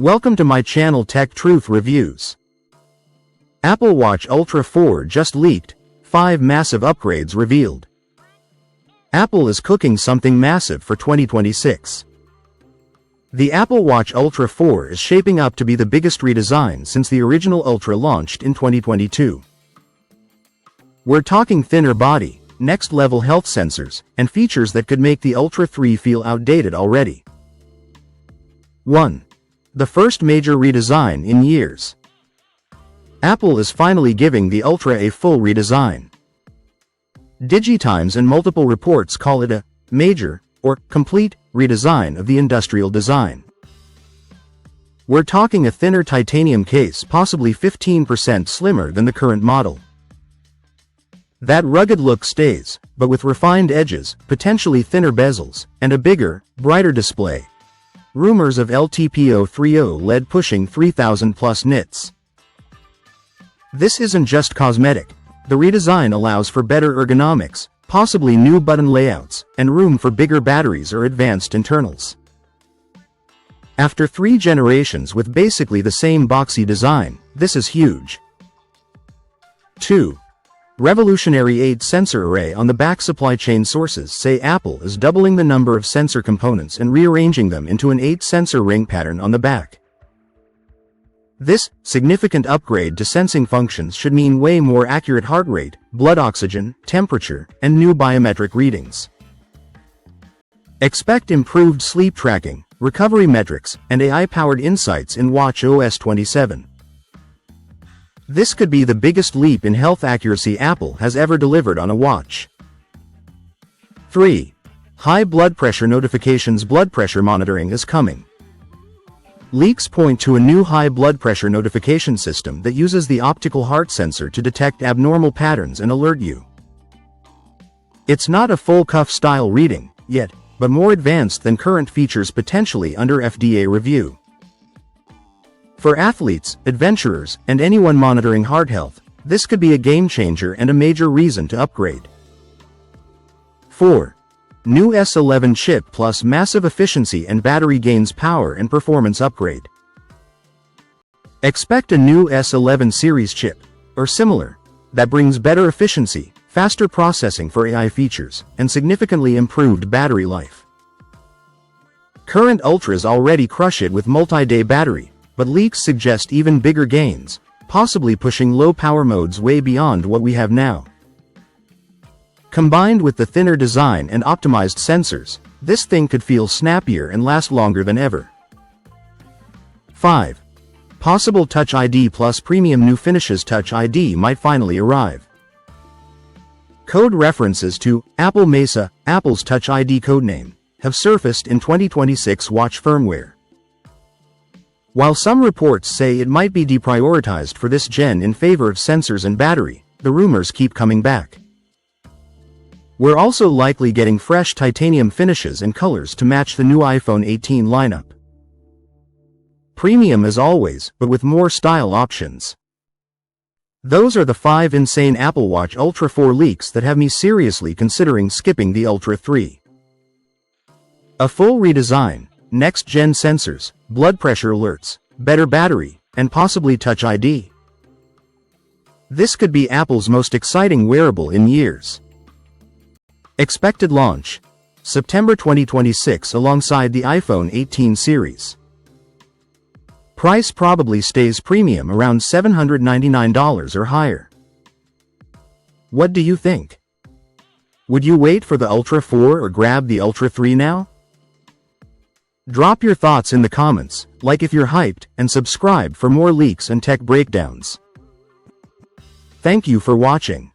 Welcome to my channel Tech Truth Reviews. Apple Watch Ultra 4 just leaked, 5 massive upgrades revealed. Apple is cooking something massive for 2026. The Apple Watch Ultra 4 is shaping up to be the biggest redesign since the original Ultra launched in 2022. We're talking thinner body, next-level health sensors, and features that could make the Ultra 3 feel outdated already. 1. The first major redesign in years. Apple is finally giving the Ultra a full redesign. DigiTimes and multiple reports call it a major, or complete, redesign of the industrial design. We're talking a thinner titanium case, possibly 15% slimmer than the current model. That rugged look stays, but with refined edges, potentially thinner bezels, and a bigger, brighter display. Rumors of LTPO30 LED pushing 3,000 plus nits. This isn't just cosmetic. The redesign allows for better ergonomics, possibly new button layouts, and room for bigger batteries or advanced internals. After 3 generations with basically the same boxy design, this is huge. 2. Revolutionary 8-sensor array on the back. Supply chain sources say Apple is doubling the number of sensor components and rearranging them into an 8-sensor ring pattern on the back. This significant upgrade to sensing functions should mean way more accurate heart rate, blood oxygen, temperature, and new biometric readings. Expect improved sleep tracking, recovery metrics, and AI-powered insights in watchOS 27. This could be the biggest leap in health accuracy Apple has ever delivered on a watch. 3. High blood pressure notifications. Blood pressure monitoring is coming. Leaks point to a new high blood pressure notification system that uses the optical heart sensor to detect abnormal patterns and alert you. It's not a full cuff style reading, yet, but more advanced than current features potentially under FDA review. For athletes, adventurers, and anyone monitoring heart health, this could be a game changer and a major reason to upgrade. 4. New S11 chip plus massive efficiency and battery gains. Power and performance upgrade. Expect a new S11 series chip, or similar, that brings better efficiency, faster processing for AI features, and significantly improved battery life. Current Ultras already crush it with multi-day battery, but leaks suggest even bigger gains, possibly pushing low power modes way beyond what we have now. Combined with the thinner design and optimized sensors, this thing could feel snappier and last longer than ever. 5. Possible Touch ID plus premium. New finishes. Touch ID might finally arrive. Code references to Apple Mesa, Apple's Touch ID codename, have surfaced in 2026 watch firmware. While some reports say it might be deprioritized for this gen in favor of sensors and battery, the rumors keep coming back. We're also likely getting fresh titanium finishes and colors to match the new iPhone 18 lineup. Premium as always, but with more style options. Those are the 5 insane Apple Watch Ultra 4 leaks that have me seriously considering skipping the Ultra 3. A full redesign, next-gen sensors, blood pressure alerts, better battery, and possibly Touch ID. This could be Apple's most exciting wearable in years. Expected launch: September 2026 alongside the iPhone 18 series. Price probably stays premium around $799 or higher. What do you think? Would you wait for the Ultra 4 or grab the Ultra 3 now? Drop your thoughts in the comments, like if you're hyped, and subscribe for more leaks and tech breakdowns. Thank you for watching.